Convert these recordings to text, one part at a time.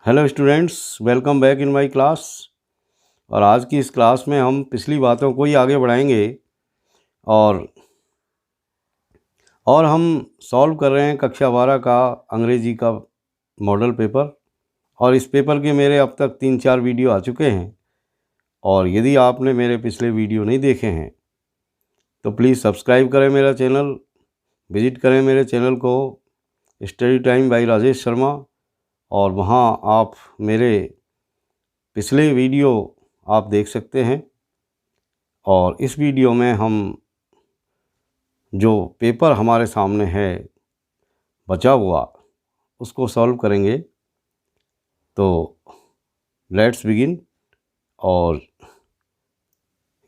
Hello students, welcome back in my class. और आज की इस क्लास में हम पिछली बातों को ही आगे बढ़ाएंगे और हम सॉल्व कर रहे हैं कक्षा 12 का अंग्रेजी का मॉडल पेपर। और इस पेपर के मेरे अब तक 3-4 वीडियो आ चुके हैं। और यदि आपने मेरे पिछले वीडियो नहीं देखे हैं तो प्लीज़ सब्सक्राइब करें मेरा चैनल, विज़िट करें मेरे चैनल को study time by Rajesh Sharma. और वहाँ आप मेरे पिछले वीडियो आप देख सकते हैं। और इस वीडियो में हम जो पेपर हमारे सामने है बचा हुआ उसको सॉल्व करेंगे। तो लेट्स बिगिन। और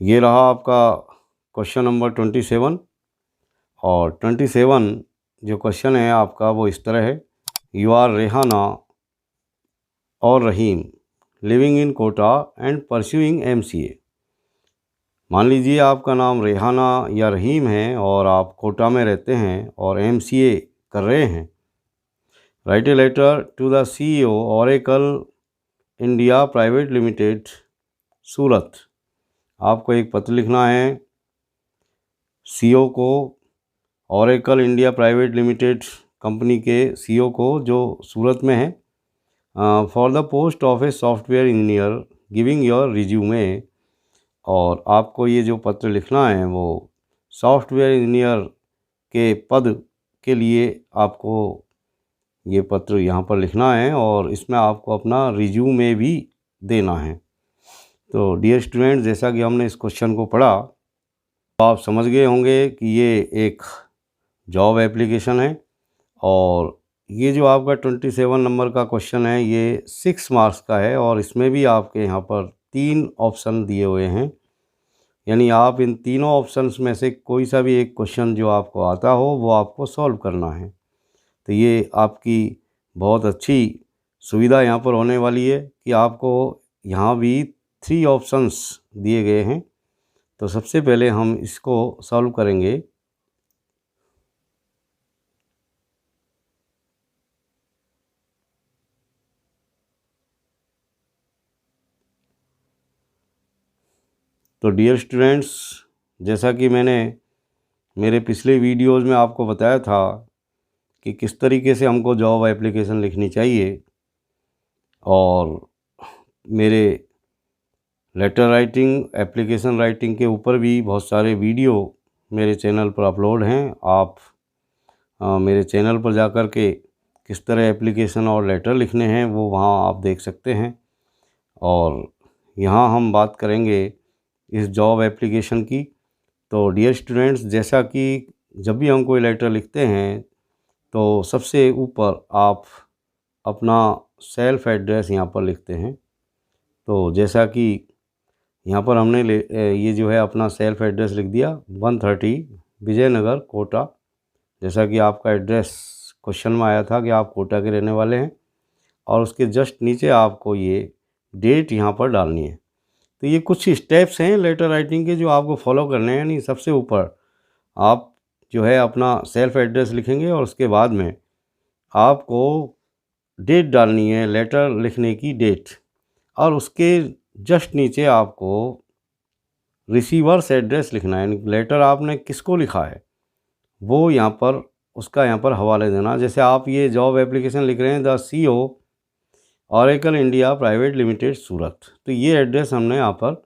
ये रहा आपका क्वेश्चन नंबर 27। और 27 जो क्वेश्चन है आपका वो इस तरह है, यू आर रेहाना और Rahim living in Kota and pursuing MCA। मान लीजिए आपका नाम रेहाना या रहीम है और आप कोटा में रहते हैं और MCA कर रहे हैं। Write a letter to the CEO Oracle India private limited Surat. आपको एक पत्र लिखना है CEO को, Oracle India private limited company के CEO को जो सूरत में है, for the post of a software engineer giving your resume. और आपको ये जो पत्र लिखना है वो सॉफ्टवेयर इंजीनियर के पद के लिए आपको ये पत्र यहाँ पर लिखना है और इसमें आपको अपना रिज्यूमे भी देना है। तो डियर स्टूडेंट, जैसा कि हमने इस क्वेश्चन को पढ़ा तो आप समझ गए होंगे कि ये एक जॉब एप्लीकेशन है। और ये जो आपका 27 नंबर का क्वेश्चन है ये 6 मार्क्स का है और इसमें भी आपके यहाँ पर 3 ऑप्शन दिए हुए हैं। यानी आप इन तीनों ऑप्शंस में से कोई सा भी एक क्वेश्चन जो आपको आता हो वो आपको सॉल्व करना है। तो ये आपकी बहुत अच्छी सुविधा यहाँ पर होने वाली है कि आपको यहाँ भी 3 ऑप्शंस दिए गए हैं। तो सबसे पहले हम इसको सॉल्व करेंगे। तो डियर स्टूडेंट्स, जैसा कि मैंने मेरे पिछले वीडियोज़ में आपको बताया था कि किस तरीके से हमको जॉब एप्लीकेशन लिखनी चाहिए, और मेरे लेटर राइटिंग, एप्लीकेशन राइटिंग के ऊपर भी बहुत सारे वीडियो मेरे चैनल पर अपलोड हैं। आप मेरे चैनल पर जाकर के किस तरह एप्लीकेशन और लेटर लिखने हैं वो वहाँ आप देख सकते हैं। और यहाँ हम बात करेंगे इस जॉब एप्लीकेशन की। तो डियर स्टूडेंट्स, जैसा कि जब भी हम कोई लेटर लिखते हैं तो सबसे ऊपर आप अपना सेल्फ एड्रेस यहाँ पर लिखते हैं। तो जैसा कि यहाँ पर हमने ये जो है अपना सेल्फ एड्रेस लिख दिया, 130 विजयनगर कोटा। जैसा कि आपका एड्रेस क्वेश्चन में आया था कि आप कोटा के रहने वाले हैं। और उसके जस्ट नीचे आपको ये डेट यहाँ पर डालनी है। तो ये कुछ स्टेप्स हैं लेटर राइटिंग के जो आपको फॉलो करने हैं। यानी सबसे ऊपर आप जो है अपना सेल्फ एड्रेस लिखेंगे और उसके बाद में आपको डेट डालनी है, लेटर लिखने की डेट। और उसके जस्ट नीचे आपको रिसीवर्स एड्रेस लिखना है, यानी लेटर आपने किसको लिखा है वो यहाँ पर उसका यहाँ पर हवाले देना। जैसे आप ये जॉब एप्लीकेशन लिख रहे हैं the CEO Oracle India private limited Surat, तो ये एड्रेस हमने यहाँ पर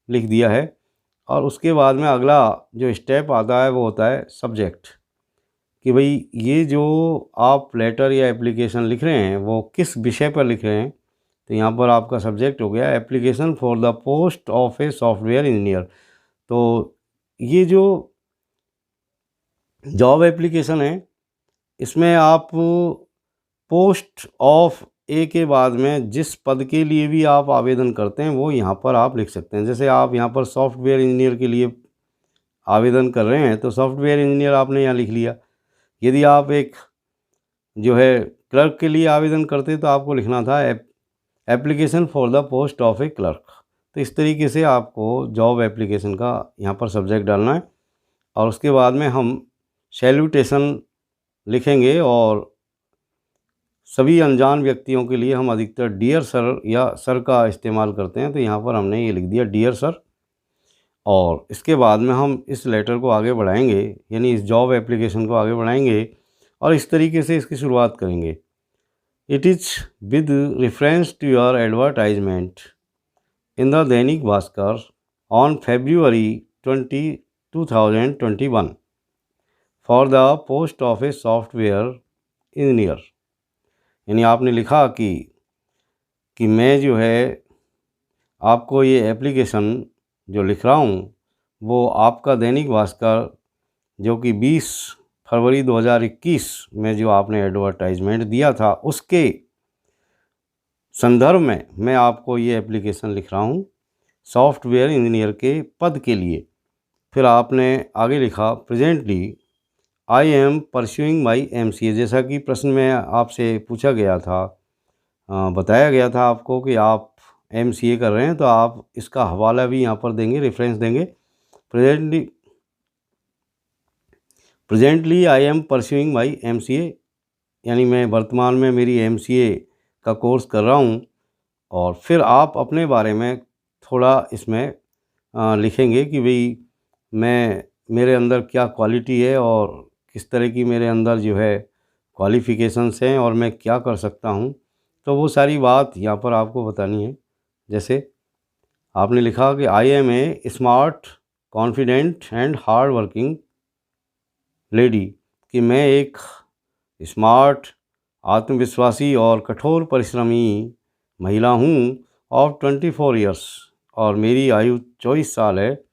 लिख दिया है। और उसके बाद में अगला जो स्टेप आता है वो होता है सब्जेक्ट, कि भाई ये जो आप लेटर या एप्लीकेशन लिख रहे हैं वो किस विषय पर लिख रहे हैं। तो यहाँ पर आपका सब्जेक्ट हो गया application for the post of a software engineer. तो ये जो जॉब एप्लीकेशन है इसमें आप पोस्ट ऑफ ए के बाद में जिस पद के लिए भी आप आवेदन करते हैं वो यहाँ पर आप लिख सकते हैं। जैसे आप यहाँ पर सॉफ्टवेयर इंजीनियर के लिए आवेदन कर रहे हैं तो सॉफ्टवेयर इंजीनियर आपने यहाँ लिख लिया। यदि आप एक जो है क्लर्क के लिए आवेदन करते तो आपको लिखना था application for the post of A clerk. तो इस तरीके से आपको जॉब एप्लीकेशन का यहाँ पर सब्जेक्ट डालना है। और उसके बाद में हम सैल्यूटेशन लिखेंगे और सभी अनजान व्यक्तियों के लिए हम अधिकतर डियर सर या सर का इस्तेमाल करते हैं, तो यहाँ पर हमने ये लिख दिया डियर सर। और इसके बाद में हम इस लेटर को आगे बढ़ाएंगे, यानी इस जॉब एप्लीकेशन को आगे बढ़ाएंगे और इस तरीके से इसकी शुरुआत करेंगे। It is with reference to your advertisement in the Dainik Bhaskar on February 20, 2021 for the post office software engineer. यानी आपने लिखा कि मैं जो है आपको ये एप्लीकेशन जो लिख रहा हूँ वो आपका दैनिक भास्कर जो कि 20 फरवरी 2021 में जो आपने एडवर्टाइजमेंट दिया था उसके संदर्भ में मैं आपको ये एप्लीकेशन लिख रहा हूँ सॉफ्टवेयर इंजीनियर के पद के लिए। फिर आपने आगे लिखा presently I am pursuing my MCA। जैसा कि प्रश्न में आपसे पूछा गया था, बताया गया था आपको कि आप MCA कर रहे हैं, तो आप इसका हवाला भी यहाँ पर देंगे, रेफरेंस देंगे। Presently I am pursuing my MCA, यानी मैं वर्तमान में मेरी MCA का कोर्स कर रहा हूँ। और फिर आप अपने बारे में थोड़ा इसमें लिखेंगे कि भाई मेरे अंदर क्या क्वालिटी है और किस तरह की मेरे अंदर जो है क्वालिफ़िकेशंस हैं और मैं क्या कर सकता हूँ। तो वो सारी बात यहाँ पर आपको बतानी है। जैसे आपने लिखा कि I am a smart confident and hard working lady, कि मैं एक स्मार्ट, आत्मविश्वासी और कठोर परिश्रमी महिला हूँ ऑफ 24 ईयर्स, और मेरी आयु 24 साल है।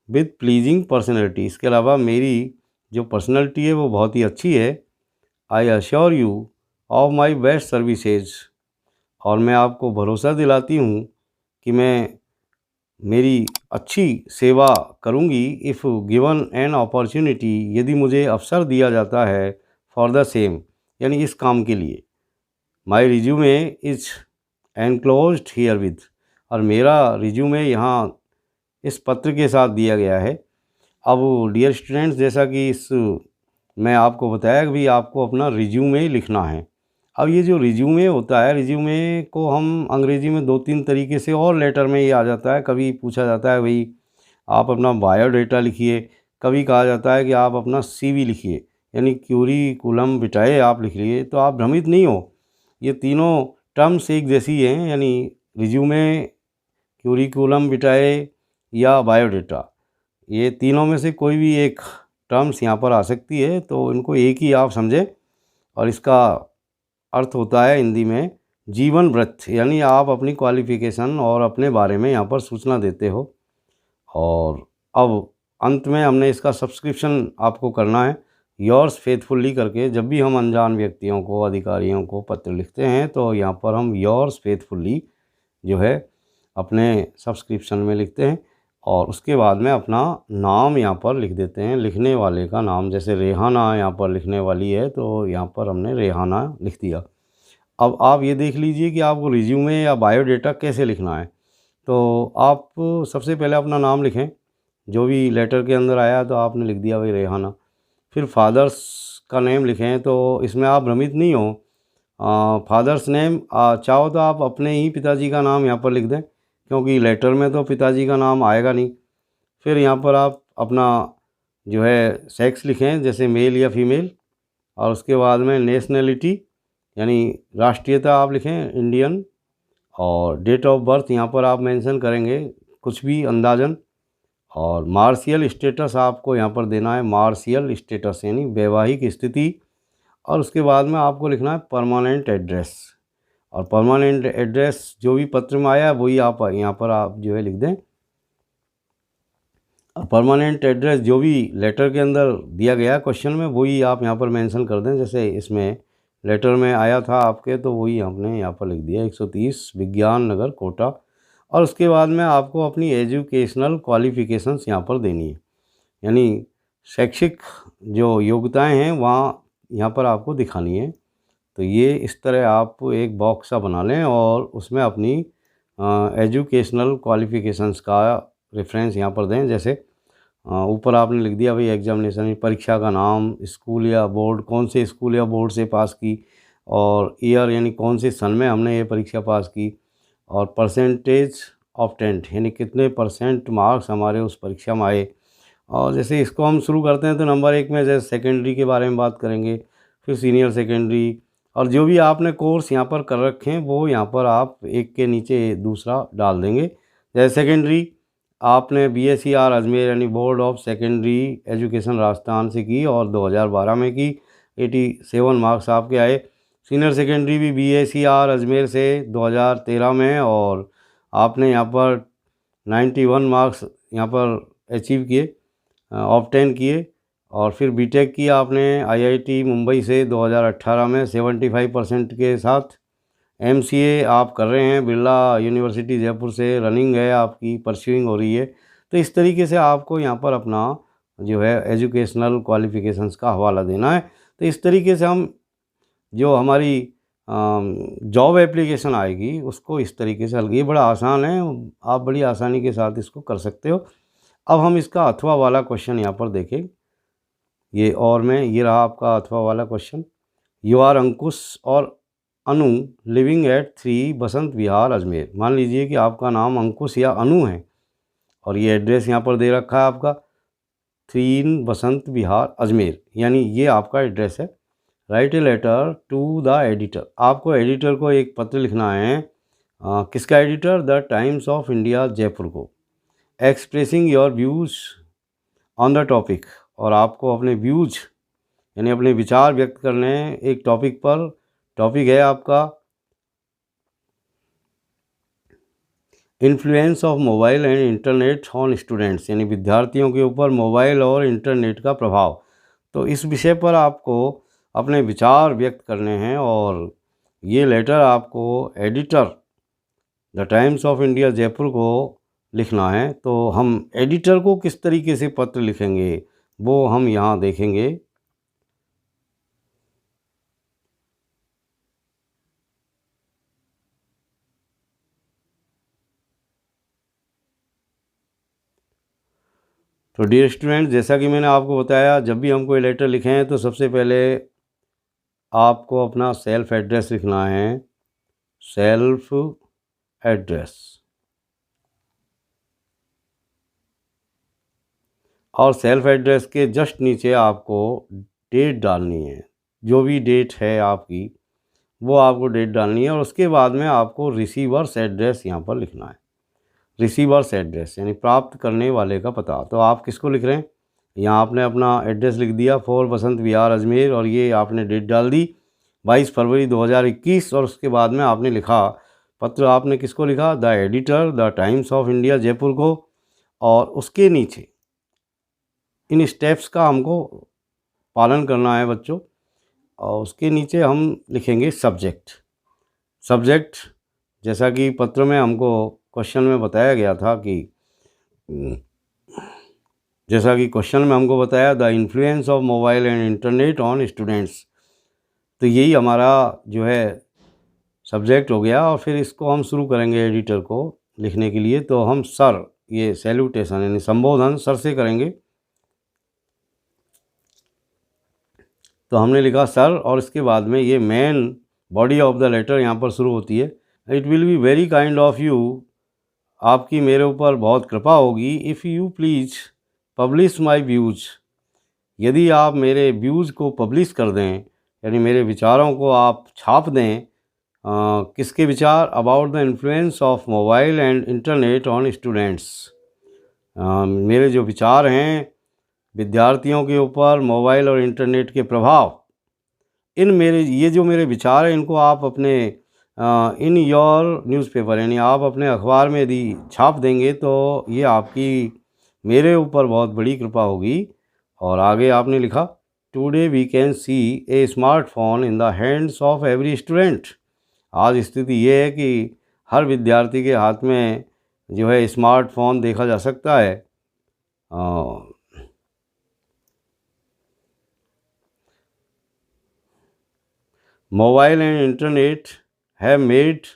विद प्लीजिंग पर्सनैलिटी, इसके अलावा मेरी जो पर्सनैलिटी है वो बहुत ही अच्छी है। I assure you of my best services, और मैं आपको भरोसा दिलाती हूँ कि मैं मेरी अच्छी सेवा करूँगी इफ़ गिवन एन अपॉर्चुनिटी, यदि मुझे अवसर दिया जाता है, फॉर द सेम, यानी इस काम के लिए। My resume is enclosed herewith, और मेरा रिज्यूमे यहाँ इस पत्र के साथ दिया गया है। अब डियर स्टूडेंट्स, जैसा कि मैं आपको बताया कि भाई आपको अपना रिज्यूमे लिखना है। अब ये जो रिज्यूमे होता है, रिज्यूमे को हम अंग्रेज़ी में 2-3 तरीके से, और लेटर में ये आ जाता है, कभी पूछा जाता है भाई आप अपना बायोडाटा लिखिए, कभी कहा जाता है कि आप अपना CV लिखिए, यानी क्यूरिकुलम विटाए आप लिख लिए। तो आप भ्रमित नहीं हो, ये तीनों टर्म्स एक जैसी हैं, यानी रिज्यूमे, क्यूरिकुलम विटाए या बायोडाटा, ये तीनों में से कोई भी एक टर्म्स यहाँ पर आ सकती है, तो इनको एक ही आप समझें। और इसका अर्थ होता है हिंदी में जीवन वृत्त, यानी आप अपनी क्वालिफ़िकेशन और अपने बारे में यहाँ पर सूचना देते हो। और अब अंत में हमने इसका सब्सक्रिप्शन आपको करना है योर्स फेथफुली करके। जब भी हम अनजान व्यक्तियों को, अधिकारियों को पत्र लिखते हैं तो यहाँ पर हम योर्स फेथफुली जो है अपने सब्सक्रिप्शन में लिखते हैं, और उसके बाद में अपना नाम यहाँ पर लिख देते हैं, लिखने वाले का नाम। जैसे रेहाना यहाँ पर लिखने वाली है, तो यहाँ पर हमने रेहाना लिख दिया। अब आप ये देख लीजिए कि आपको रिज्यूमे या बायोडाटा कैसे लिखना है। तो आप सबसे पहले अपना नाम लिखें, जो भी लेटर के अंदर आया तो आपने लिख दिया भाई रेहाना। फिर फादर्स का नेम लिखें, तो इसमें आप भ्रमित नहीं हो, फादर्स नेम चाहो तो आप अपने ही पिताजी का नाम यहाँ पर लिख दें, क्योंकि लेटर में तो पिताजी का नाम आएगा नहीं। फिर यहाँ पर आप अपना जो है सेक्स लिखें, जैसे मेल या फीमेल, और उसके बाद में नेशनैलिटी यानी राष्ट्रीयता आप लिखें इंडियन, और डेट ऑफ बर्थ यहाँ पर आप मेंशन करेंगे कुछ भी अंदाजन, और मार्शियल स्टेटस आपको यहाँ पर देना है, मार्शियल स्टेटस यानी वैवाहिक स्थिति। और उसके बाद में आपको लिखना है परमानेंट एड्रेस, और परमानेंट एड्रेस जो भी पत्र में आया है वही आप यहाँ पर आप जो है लिख दें। परमानेंट एड्रेस जो भी लेटर के अंदर दिया गया क्वेश्चन में वही आप यहाँ पर मेंशन कर दें। जैसे इसमें लेटर में आया था आपके, तो वही हमने यहाँ पर लिख दिया 130 विज्ञान नगर कोटा। और उसके बाद में आपको अपनी एजुकेशनल क्वालिफ़िकेशंस यहाँ पर देनी है, यानी शैक्षिक जो योग्यताएं हैं वहाँ यहाँ पर आपको दिखानी है। तो ये इस तरह आप एक बॉक्स सा बना लें और उसमें अपनी एजुकेशनल क्वालिफ़िकेशंस का रेफरेंस यहाँ पर दें। जैसे ऊपर आपने लिख दिया भाई एग्जामिनेशन, परीक्षा का नाम, स्कूल या बोर्ड, कौन से स्कूल या बोर्ड से पास की, और ईयर यानी कौन से सन में हमने ये परीक्षा पास की, और परसेंटेज ऑफ टेंथ यानी कितने परसेंट मार्क्स हमारे उस परीक्षा में आए। और जैसे इसको हम शुरू करते हैं तो नंबर 1 में जैसे सेकेंडरी के बारे में बात करेंगे, फिर सीनियर सेकेंडरी, और जो भी आपने कोर्स यहाँ पर कर रखे हैं वो यहाँ पर आप एक के नीचे दूसरा डाल देंगे। जैसे सेकेंडरी आपने BSER अजमेर यानी board of secondary education Rajasthan से की और 2012 में की, 87 मार्क्स आपके आए। सीनियर सेकेंडरी भी BSER अजमेर से 2013 में, और आपने यहाँ पर 91 मार्क्स यहाँ पर अचीव किए, ऑब्टेन किए। और फिर बीटेक की आपने IIT मुंबई से 2018 में 75% के साथ। MCA आप कर रहे हैं बिरला यूनिवर्सिटी जयपुर से, रनिंग है आपकी, परस्यूइंग हो रही है। तो इस तरीके से आपको यहाँ पर अपना जो है एजुकेशनल क्वालिफ़िकेशंस का हवाला देना है। तो इस तरीके से हम जो हमारी जॉब एप्लीकेशन आएगी उसको इस तरीके से हल, ये बड़ा आसान है, आप बड़ी आसानी के साथ इसको कर सकते हो। अब हम इसका अथवा वाला क्वेश्चन यहाँ पर देखें, ये रहा आपका अथवा वाला क्वेश्चन। यू आर अंकुश और अनु लिविंग एट 3 बसंत विहार अजमेर। मान लीजिए कि आपका नाम अंकुश या अनु है और ये एड्रेस यहाँ पर दे रखा है आपका 3 बसंत विहार अजमेर, यानी ये आपका एड्रेस है। Write a letter to the editor, आपको एडिटर को एक पत्र लिखना है। किसका editor? The Times of India Jaipur को। Expressing your views on the topic, और आपको अपने व्यूज़ यानी अपने विचार व्यक्त करने हैं एक टॉपिक पर। टॉपिक है आपका influence of mobile and internet on students, यानी विद्यार्थियों के ऊपर मोबाइल और इंटरनेट का प्रभाव। तो इस विषय पर आपको अपने विचार व्यक्त करने हैं और ये लेटर आपको editor the Times of India Jaipur को लिखना है। तो हम एडिटर को किस तरीके से पत्र लिखेंगे वो हम यहाँ देखेंगे। तो डियर स्टूडेंट, जैसा कि मैंने आपको बताया, जब भी हम कोई लेटर लिखें तो सबसे पहले आपको अपना सेल्फ एड्रेस लिखना है। सेल्फ एड्रेस, और सेल्फ एड्रेस के जस्ट नीचे आपको डेट डालनी है। जो भी डेट है आपकी वो आपको डेट डालनी है, और उसके बाद में आपको रिसीवर्स एड्रेस यहाँ पर लिखना है। रिसीवर्स एड्रेस यानी प्राप्त करने वाले का पता। तो आप किसको लिख रहे हैं? यहाँ आपने अपना एड्रेस लिख दिया 4 बसंत विहार अजमेर, और ये आपने डेट डाल दी 22 फरवरी 2021, और उसके बाद में आपने लिखा पत्र, आपने किसको लिखा? The editor the Times of India Jaipur को। और उसके नीचे इन स्टेप्स का हमको पालन करना है बच्चों, और उसके नीचे हम लिखेंगे सब्जेक्ट। सब्जेक्ट जैसा कि पत्र में हमको क्वेश्चन में बताया गया था कि जैसा कि क्वेश्चन में हमको बताया the influence of mobile and internet on students, तो यही हमारा जो है सब्जेक्ट हो गया। और फिर इसको हम शुरू करेंगे एडिटर को लिखने के लिए। तो हम सर, ये सैल्यूटेशन यानी संबोधन सर से करेंगे। तो हमने लिखा सर, और इसके बाद में ये main body of the letter यहाँ पर शुरू होती है। It will be very kind of you, आपकी मेरे ऊपर बहुत कृपा होगी। If you please publish my views, यदि आप मेरे व्यूज़ को पब्लिश कर दें, यानी मेरे विचारों को आप छाप दें। किसके विचार? About the influence of mobile and internet on students, मेरे जो विचार हैं विद्यार्थियों के ऊपर मोबाइल और इंटरनेट के प्रभाव, ये जो मेरे विचार हैं इनको आप अपने इन योर न्यूज़पेपर यानी आप अपने अखबार में यदि छाप देंगे तो ये आपकी मेरे ऊपर बहुत बड़ी कृपा होगी। और आगे आपने लिखा today we can see a smartphone in the hands of every student, आज स्थिति ये है कि हर विद्यार्थी के हाथ में जो है स्मार्टफोन देखा जा सकता है। Mobile and internet have made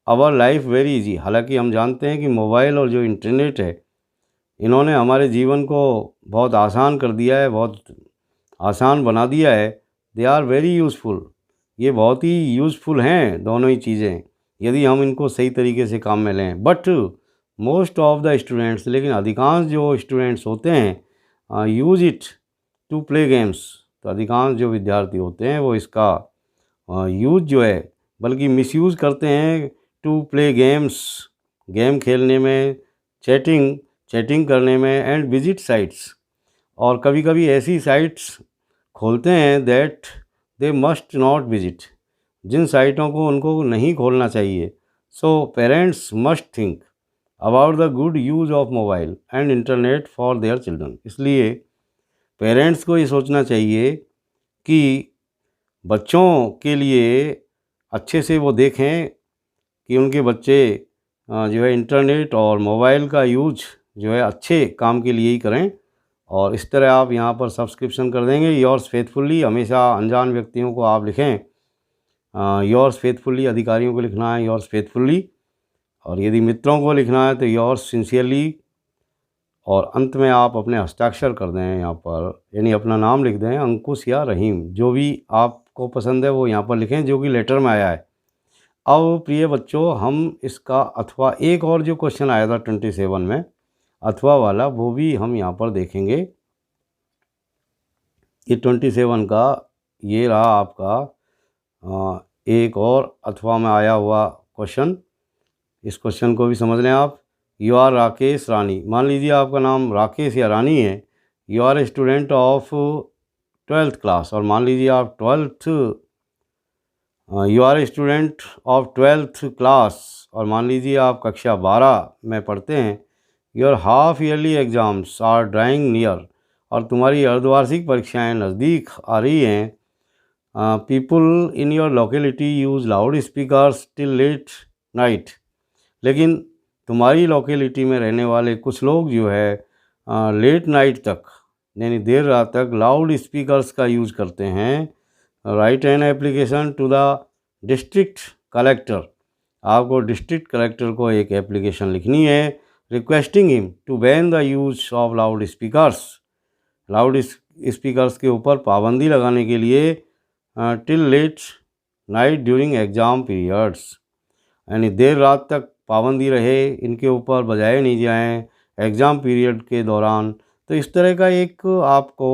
our life very easy, हालांकि हम जानते हैं कि मोबाइल और जो इंटरनेट है इन्होंने हमारे जीवन को बहुत आसान कर दिया है, बहुत आसान बना दिया है। दे आर वेरी यूज़फुल, ये बहुत ही यूज़फुल हैं दोनों ही चीज़ें, यदि हम इनको सही तरीके से काम में लें। But most of the students, लेकिन अधिकांश जो स्टूडेंट्स होते हैं, use it to play games. तो अधिकांश जो विद्यार्थी होते हैं वो इसका यूज़ जो है बल्कि मिसयूज़ करते हैं टू प्ले गेम्स, गेम खेलने में, चैटिंग करने में, एंड विजिट साइट्स। और कभी कभी ऐसी साइट्स खोलते हैं that they must not visit, जिन साइटों को उनको नहीं खोलना चाहिए। So parents must think about the good use of mobile and internet for their children. इसलिए पेरेंट्स को ये सोचना चाहिए कि बच्चों के लिए अच्छे से वो देखें कि उनके बच्चे जो है इंटरनेट और मोबाइल का यूज जो है अच्छे काम के लिए ही करें। और इस तरह आप यहाँ पर सब्सक्रिप्शन कर देंगे। योर्स फेथफुली, हमेशा अनजान व्यक्तियों को आप लिखें योर्स फेथफुली, अधिकारियों को लिखना है योर्स फेथफुली, और यदि मित्रों को लिखना है तो योर्स सिंसियरली, और अंत में आप अपने हस्ताक्षर कर दें यहाँ पर, यानी अपना नाम लिख दें, अंकुश या रहीम, जो भी आपको पसंद है वो यहाँ पर लिखें जो कि लेटर में आया है। अब प्रिय बच्चों, हम इसका अथवा एक और जो क्वेश्चन आया था 27 में अथवा वाला, वो भी हम यहाँ पर देखेंगे। ये 27 का ये रहा आपका एक और अथवा में आया हुआ क्वेश्चन। इस क्वेश्चन को भी समझ लें आप। यू आर राकेश रानी, मान लीजिए आपका नाम राकेश या रानी है। You are a student of 12th class, और मान लीजिए आप you are a student of 12th class, और मान लीजिए आप कक्षा 12 में पढ़ते हैं। Your half yearly exams are drawing near, और तुम्हारी अर्धवार्षिक परीक्षाएं नज़दीक आ रही हैं। People in your locality use loud speakers till late night, लेकिन तुम्हारी लोकेलिटी में रहने वाले कुछ लोग जो है लेट नाइट तक, यानी देर रात तक लाउड स्पीकर्स का यूज़ करते हैं। Write an application to the district collector, आपको डिस्ट्रिक्ट कलेक्टर को एक एप्लीकेशन लिखनी है requesting him to ban the use of loud speakers, loud speakers के ऊपर पाबंदी लगाने के लिए till late night during exam periods, यानी देर रात तक पाबंदी रहे, इनके ऊपर बजाए नहीं जाएं एग्ज़ाम पीरियड के दौरान। तो इस तरह का एक आपको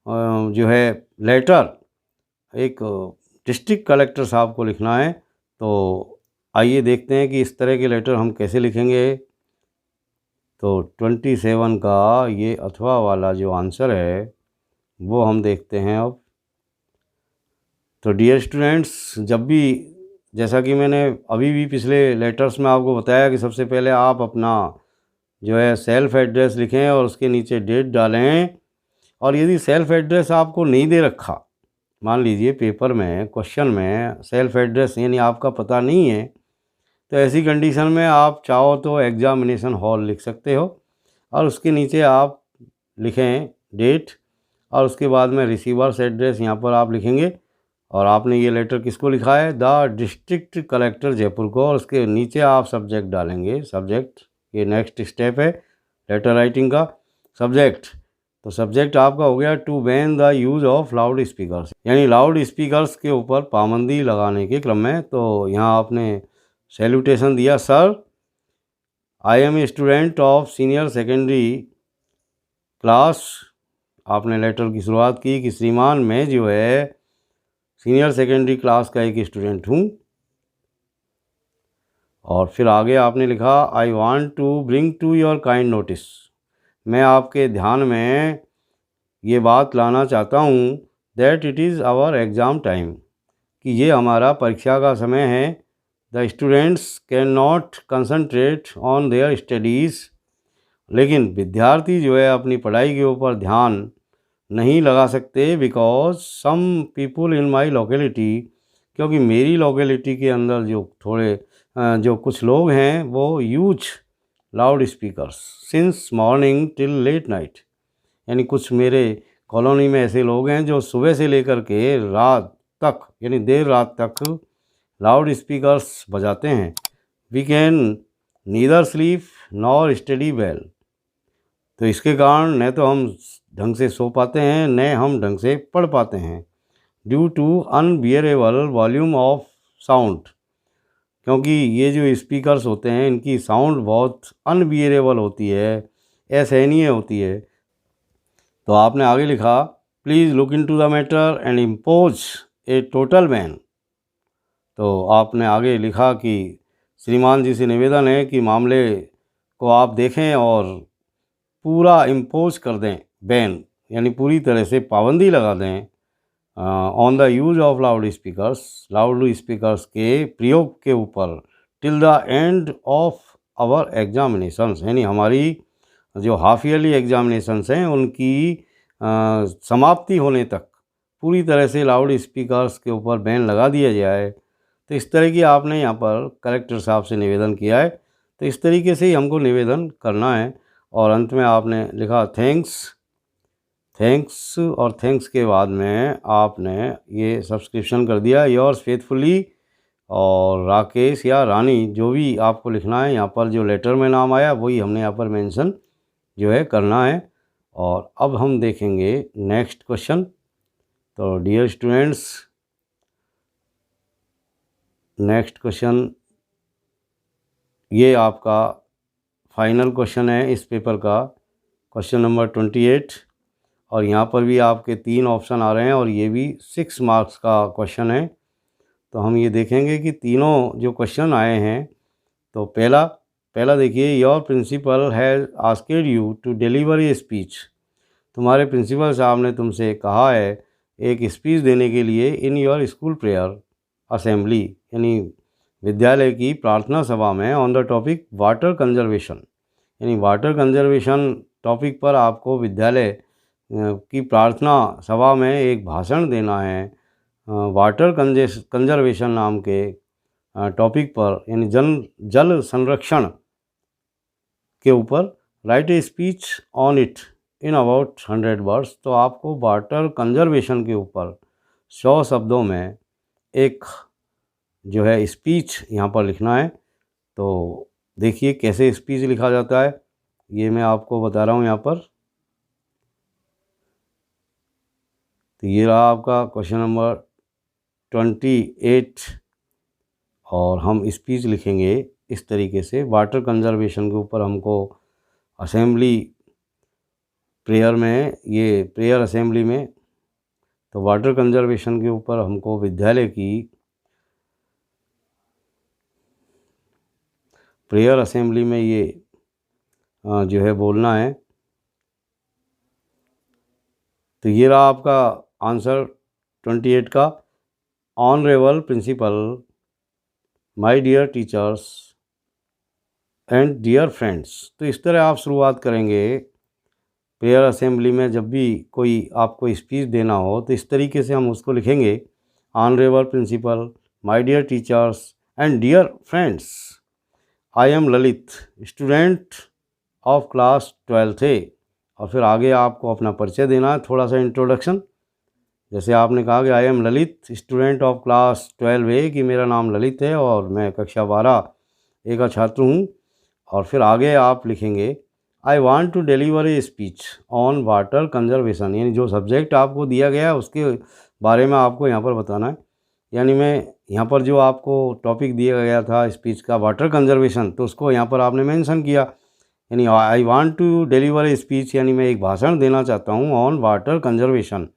जो है लेटर एक डिस्ट्रिक्ट कलेक्टर साहब को लिखना है। तो आइए देखते हैं कि इस तरह के लेटर हम कैसे लिखेंगे। तो 27 का ये अथवा वाला जो आंसर है वो हम देखते हैं अब। तो डियर स्टूडेंट्स, जब भी, जैसा कि मैंने अभी भी पिछले लेटर्स में आपको बताया कि सबसे पहले आप अपना जो है सेल्फ एड्रेस लिखें और उसके नीचे डेट डालें। और यदि सेल्फ एड्रेस आपको नहीं दे रखा, मान लीजिए पेपर में क्वेश्चन में सेल्फ एड्रेस यानी आपका पता नहीं है, तो ऐसी कंडीशन में आप चाहो तो एग्जामिनेशन हॉल लिख सकते हो और उसके नीचे आप लिखें डेट, और उसके बाद में रिसीवर्स एड्रेस यहाँ पर आप लिखेंगे। और आपने ये लेटर किसको लिखा है? द डिस्ट्रिक्ट कलेक्टर जयपुर को, और उसके नीचे आप सब्जेक्ट डालेंगे। सब्जेक्ट, ये नेक्स्ट स्टेप है लेटर राइटिंग का। सब्जेक्ट, तो सब्जेक्ट आपका हो गया to ban the use of loud speakers, यानी लाउड स्पीकर्स के ऊपर पाबंदी लगाने के क्रम में। तो यहाँ आपने सैल्यूटेशन दिया, sir I am a student of senior secondary class. आपने लेटर की शुरुआत की कि श्रीमान मैं जो है सीनियर सेकेंडरी क्लास का एक स्टूडेंट हूँ। और फिर आगे आपने लिखा I want to bring to your kind notice, मैं आपके ध्यान में ये बात लाना चाहता हूँ that it is our exam time, कि ये हमारा परीक्षा का समय है। The students can not concentrate on their studies, लेकिन विद्यार्थी जो है अपनी पढ़ाई के ऊपर ध्यान नहीं लगा सकते। Because some people in my locality, क्योंकि मेरी लोकेलिटी के अंदर जो कुछ लोग हैं वो use loud speakers since morning till late night, यानी कुछ मेरे कॉलोनी में ऐसे लोग हैं जो सुबह से लेकर के रात तक, यानी देर रात तक लाउड स्पीकर्स बजाते हैं। We can neither sleep nor study well, तो इसके कारण न तो हम ढंग से सो पाते हैं न हम ढंग से पढ़ पाते हैं। Due to unbearable volume of sound, क्योंकि ये जो स्पीकर्स होते हैं इनकी साउंड बहुत अनबियरेबल होती है, असहनीय होती है। तो आपने आगे लिखा please look into the matter and impose A total ban. तो आपने आगे लिखा कि श्रीमान जी से निवेदन है कि मामले को आप देखें और पूरा इम्पोज कर दें, बैन यानी पूरी तरह से पाबंदी लगा दें on the use of loud speakers के प्रयोग के ऊपर till the end of our examinations, यानी हमारी जो हाफ ईयरली एग्जामिनेशंस हैं उनकी समाप्ति होने तक पूरी तरह से लाउड स्पीकर्स के ऊपर बैन लगा दिया जाए। तो इस तरह की आपने यहाँ पर कलेक्टर साहब से निवेदन किया है। तो इस तरीके से ही हमको निवेदन करना है और अंत में आपने लिखा थैंक्स और थैंक्स के बाद में आपने ये सब्सक्रिप्शन कर दिया योर्स फेथफुली और राकेश या रानी, जो भी आपको लिखना है यहाँ पर जो लेटर में नाम आया वही हमने यहाँ पर मेंशन जो है करना है। और अब हम देखेंगे नेक्स्ट क्वेश्चन। तो डियर स्टूडेंट्स, नेक्स्ट क्वेश्चन ये आपका फाइनल क्वेश्चन है इस पेपर का, क्वेश्चन नंबर 28। और यहाँ पर भी आपके 3 ऑप्शन आ रहे हैं और ये भी 6 मार्क्स का क्वेश्चन है। तो हम ये देखेंगे कि तीनों जो क्वेश्चन आए हैं, तो पहला देखिए, your principal has asked you to deliver a speech. तुम्हारे प्रिंसिपल साहब ने तुमसे कहा है एक स्पीच देने के लिए in your school prayer assembly, यानी विद्यालय की प्रार्थना सभा में, on the topic water conservation, यानी वाटर कंजर्वेशन टॉपिक पर आपको विद्यालय की प्रार्थना सभा में एक भाषण देना है वाटर कंजर्वेशन नाम के टॉपिक पर, यानी जल संरक्षण के ऊपर। Right A speech on it in about 100 words. तो आपको वाटर कंजर्वेशन के ऊपर 100 शब्दों में एक जो है स्पीच यहाँ पर लिखना है। तो देखिए कैसे स्पीच लिखा जाता है, ये मैं आपको बता रहा हूँ यहाँ पर। तो ये रहा आपका क्वेश्चन नंबर 28 और हम स्पीच लिखेंगे इस तरीके से। वाटर कंजर्वेशन के ऊपर हमको असेंबली प्रेयर में, ये प्रेयर असेंबली में, तो वाटर कंजर्वेशन के ऊपर हमको विद्यालय की प्रेयर असेंबली में ये जो है बोलना है। तो ये रहा आपका आंसर 28 का। Honourable principal, my dear teachers and dear friends. तो इस तरह आप शुरुआत करेंगे प्रेयर असेंबली में। जब भी कोई आपको स्पीच देना हो तो इस तरीके से हम उसको लिखेंगे, honourable principal, my dear teachers and dear friends, I am Lalit, student of class 12th A. और फिर आगे आपको अपना परिचय देना है, थोड़ा सा इंट्रोडक्शन। जैसे आपने कहा कि I am Lalit, student of class 12 ए, कि मेरा नाम ललित है और मैं कक्षा 12 का छात्र हूँ। और फिर आगे आप लिखेंगे I want to deliver a speech on water conservation, यानी जो सब्जेक्ट आपको दिया गया है उसके बारे में आपको यहाँ पर बताना है। यानी मैं यहाँ पर जो आपको टॉपिक दिया गया था स्पीच का वाटर कंजर्वेशन, तो उसको यहाँ पर आपने मेंशन किया, यानी I want to deliver a speech, यानी मैं एक भाषण देना चाहता हूँ ऑन वाटर कंजर्वेशन,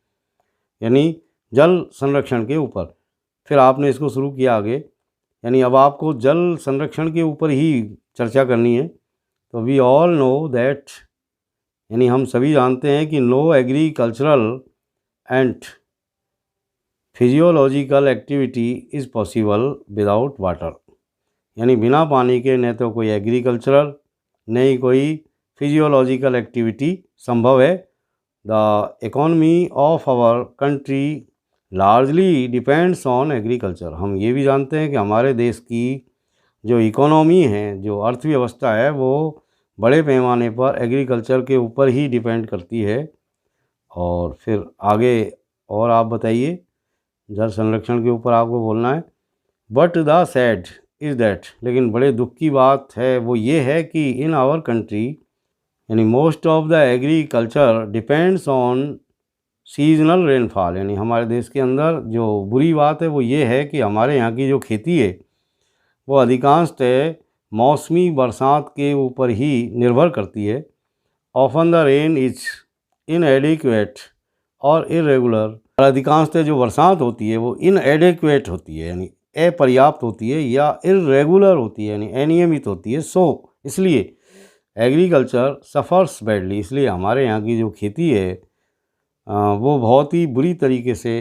यानी जल संरक्षण के ऊपर। फिर आपने इसको शुरू किया आगे, यानी अब आपको जल संरक्षण के ऊपर ही चर्चा करनी है। तो वी ऑल नो दैट, यानी हम सभी जानते हैं कि no agricultural and physiological activity is possible without water, यानी बिना पानी के न तो कोई एग्रीकल्चरल न ही कोई फिजियोलॉजिकल एक्टिविटी संभव है। The economy of our country largely depends on agriculture. हम ये भी जानते हैं कि हमारे देश की जो इकोनॉमी है, जो अर्थव्यवस्था है, वो बड़े पैमाने पर एग्रीकल्चर के ऊपर ही डिपेंड करती है। और फिर आगे और आप बताइए, जल संरक्षण के ऊपर आपको बोलना है। But the sad is that, लेकिन बड़े दुख की बात है वो ये है कि इन आवर कंट्री, यानी most of the agriculture depends on seasonal rainfall, यानी हमारे देश के अंदर जो बुरी बात है वो ये है कि हमारे यहाँ की जो खेती है वो अधिकांशतः मौसमी बरसात के ऊपर ही निर्भर करती है। ऑफन द रेन इज इनएडिक्वेट और इरेगुलर, और अधिकांशतः जो बरसात होती है वो इनएडिक्वेट होती है यानी अपर्याप्त होती है, या इरेगुलर होती है यानी अनियमित होती है। इसलिए एग्रीकल्चर सफ़र्स बैडली, इसलिए हमारे यहाँ की जो खेती है वो बहुत ही बुरी तरीके से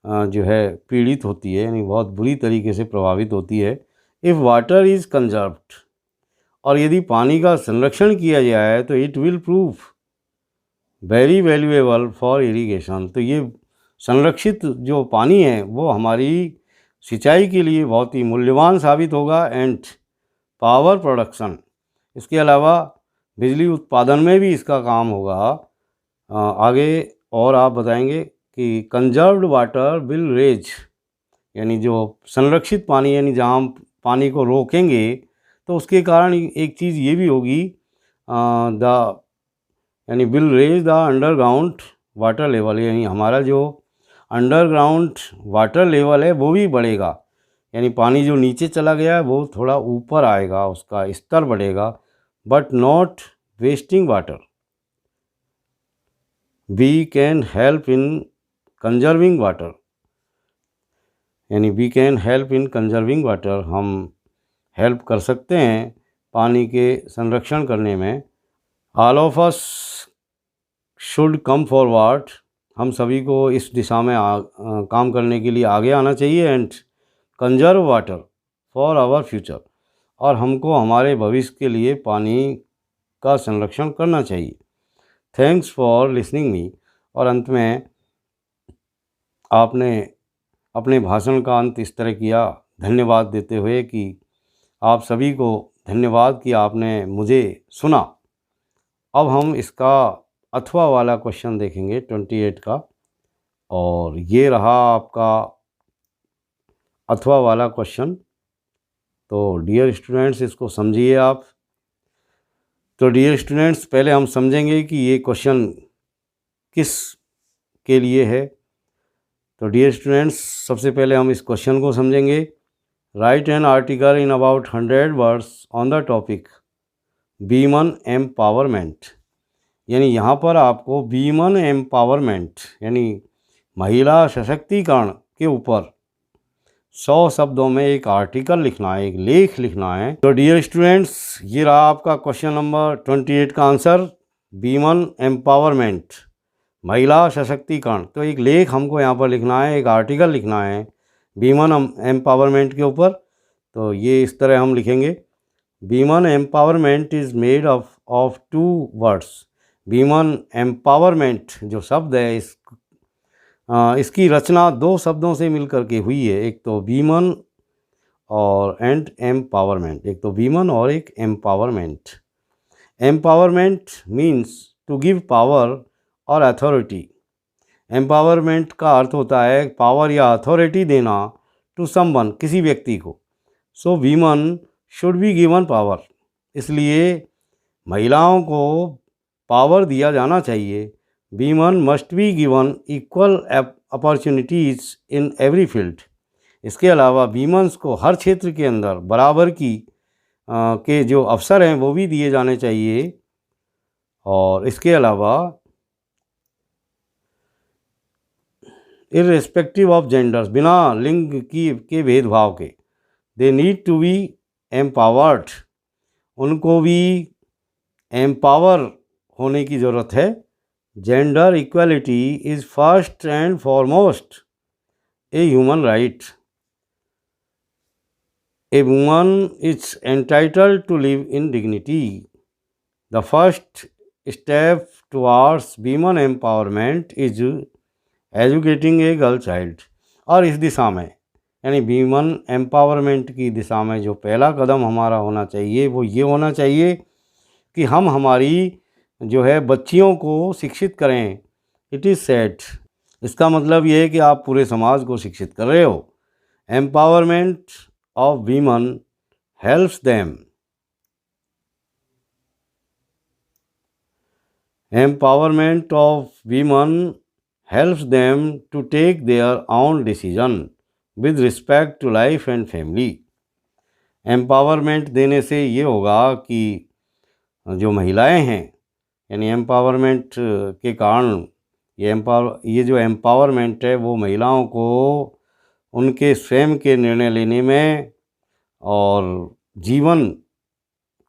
जो है पीड़ित होती है, यानी बहुत बुरी तरीके से प्रभावित होती है। इफ़ वाटर इज़ कंजर्व्ड, और यदि पानी का संरक्षण किया जाए तो it will prove very valuable for irrigation. तो ये संरक्षित जो पानी है वो हमारी सिंचाई के लिए बहुत ही मूल्यवान साबित होगा। एंड पावर प्रोडक्शन, इसके अलावा बिजली उत्पादन में भी इसका काम होगा। आगे और आप बताएंगे कि कंजर्व्ड वाटर विल रेज, यानी जो संरक्षित पानी, यानी जहाँ हम पानी को रोकेंगे तो उसके कारण एक चीज़ ये भी होगी, द यानी will raise the underground water level, यानी हमारा जो अंडरग्राउंड वाटर लेवल है वो भी बढ़ेगा, यानी पानी जो नीचे चला गया है वो थोड़ा ऊपर आएगा, उसका स्तर बढ़ेगा। But not wasting water, we can help in conserving water, यानी we can help in conserving water, हम हेल्प कर सकते हैं पानी के संरक्षण करने में। All of us should come forward, हम सभी को इस दिशा में काम करने के लिए आगे आना चाहिए। And conserve water for our future, और हमको हमारे भविष्य के लिए पानी का संरक्षण करना चाहिए। थैंक्स फॉर लिसनिंग मी, और अंत में आपने अपने भाषण का अंत इस तरह किया, धन्यवाद देते हुए कि आप सभी को धन्यवाद कि आपने मुझे सुना। अब हम इसका अथवा वाला क्वेश्चन देखेंगे 28 का, और ये रहा आपका अथवा वाला क्वेश्चन। तो डियर स्टूडेंट्स, इसको समझिए आप। तो डियर स्टूडेंट्स, पहले हम समझेंगे कि ये क्वेश्चन किस के लिए है। तो डियर स्टूडेंट्स, सबसे पहले हम इस क्वेश्चन को समझेंगे। Right an article in about 100 words on the topic women empowerment, यानी यहाँ पर आपको वीमेन एम्पावरमेंट यानी महिला सशक्तिकरण के ऊपर 100 शब्दों में एक आर्टिकल लिखना है, एक लेख लिखना है। तो डियर स्टूडेंट्स, ये रहा आपका क्वेश्चन नंबर 28 का आंसर, वीमेन एम्पावरमेंट, महिला सशक्तिकरण। तो एक लेख हमको यहाँ पर लिखना है, एक आर्टिकल लिखना है वीमेन एम्पावरमेंट के ऊपर। तो ये इस तरह हम लिखेंगे, women empowerment is made of 2 words. Women empowerment जो शब्द है इसकी रचना 2 शब्दों से मिलकर के हुई है, एक तो वीमेन और एंड एम्पावरमेंट, एक तो वीमेन और एक empowerment. Empowerment means to give power और अथॉरिटी। एम्पावरमेंट का अर्थ होता है पावर या अथॉरिटी देना टू समवन, किसी व्यक्ति को। So women should be given power, इसलिए महिलाओं को पावर दिया जाना चाहिए। Women must be given equal opportunities in every field. इसके अलावा वीमेंस को हर क्षेत्र के अंदर बराबर की के जो अवसर हैं वो भी दिए जाने चाहिए। और इसके अलावा इर्रेस्पेक्टिव ऑफ जेंडर्स, बिना लिंग के भेदभाव के, they need to be empowered, उनको भी एम्पावर होने की ज़रूरत है। Gender equality is first and foremost a human right. A woman is entitled to live in dignity. The first step towards women empowerment is educating a girl child. और इस दिशा में यानी वीमेन एम्पावरमेंट की दिशा में जो पहला कदम हमारा होना चाहिए वो ये होना चाहिए कि हम हमारी जो है बच्चियों को शिक्षित करें। इट इज़ सेड, इसका मतलब ये है कि आप पूरे समाज को शिक्षित कर रहे हो। Empowerment of women helps them, empowerment of women helps them to take their own decision with respect to life and family. Empowerment देने से ये होगा कि जो महिलाएं हैं, यानी एम्पावरमेंट के कारण ये जो एम्पावरमेंट है वो महिलाओं को उनके स्वयं के निर्णय लेने में और जीवन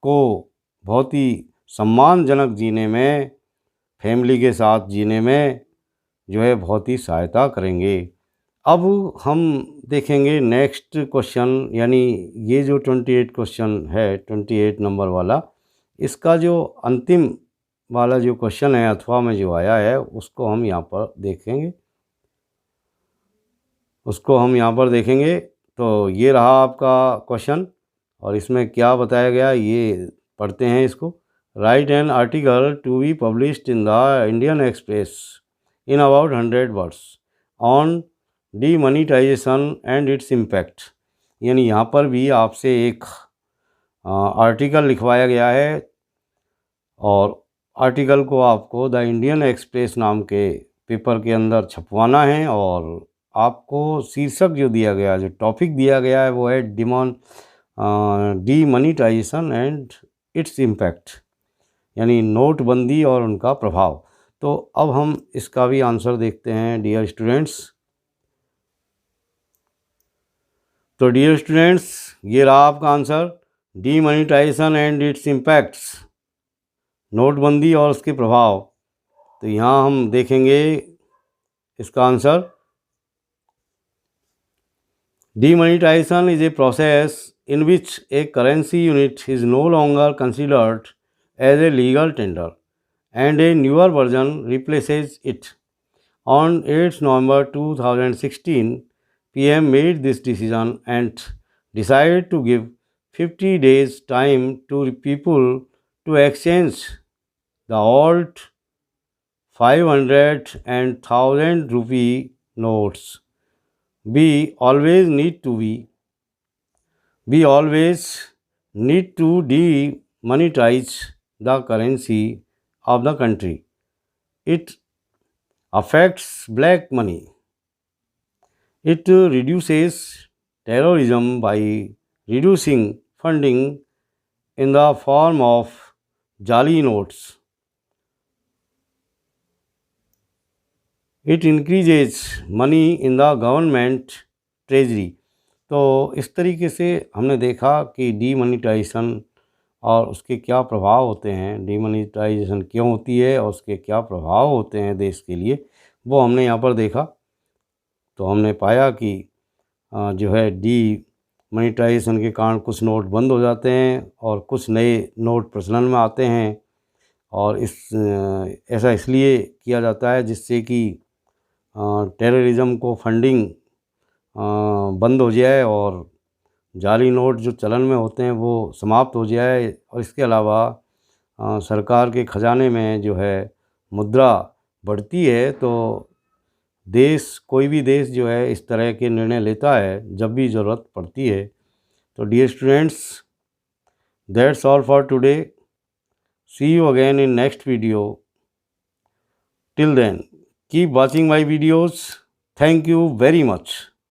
को बहुत ही सम्मानजनक जीने में, फैमिली के साथ जीने में जो है बहुत ही सहायता करेंगे। अब हम देखेंगे नेक्स्ट क्वेश्चन, यानी ये जो 28 क्वेश्चन है, 28 नंबर वाला, इसका जो अंतिम वाला जो क्वेश्चन है अथवा में जो आया है उसको हम यहाँ पर देखेंगे। तो ये रहा आपका क्वेश्चन और इसमें क्या बताया गया ये पढ़ते हैं इसको। Write an article to be published in the Indian Express in about 100 words on demonetization and its impact. यानी यहाँ पर भी आपसे एक आर्टिकल लिखवाया गया है और आर्टिकल को आपको द इंडियन एक्सप्रेस नाम के पेपर के अंदर छपवाना है और आपको शीर्षक जो दिया गया, जो टॉपिक दिया गया है वो है डीमोनेटाइजेशन एंड इट्स इम्पैक्ट, यानी नोटबंदी और उनका प्रभाव। तो अब हम इसका भी आंसर देखते हैं डियर स्टूडेंट्स। तो डियर स्टूडेंट्स, ये रहा आपका answer, demonetization and its impacts, नोटबंदी और उसके प्रभाव। तो यहाँ हम देखेंगे इसका answer. Demonetization is a process in which a currency unit is no longer considered as a legal tender and a newer version replaces it. On 8 November 2016, PM made this decision and decided to give 50 days time to people to exchange the old 500 and 1000 rupee notes. We always need to demonetize the currency of the country. It affects black money. It reduces terrorism by reducing funding in the form of jali notes. It increases money in the government treasury. तो इस तरीके से हमने देखा कि demonetisation और उसके क्या प्रभाव होते हैं, डीमोनेटाइजेशन क्यों होती है और उसके क्या प्रभाव होते हैं देश के लिए, वो हमने यहाँ पर देखा। तो हमने पाया कि जो है डीमोनेटाइजेशन के कारण कुछ नोट बंद हो जाते हैं और कुछ नए नोट प्रचलन में आते हैं और ऐसा इसलिए किया जाता है जिससे कि टेररिज्म को फंडिंग बंद हो जाए और जाली नोट जो चलन में होते हैं वो समाप्त हो जाए। और इसके अलावा सरकार के ख़जाने में जो है मुद्रा बढ़ती है। तो कोई भी देश जो है इस तरह के निर्णय लेता है जब भी ज़रूरत पड़ती है। तो dear students, that's all for today. See you again in next video. Till then, keep watching my videos. Thank you very much.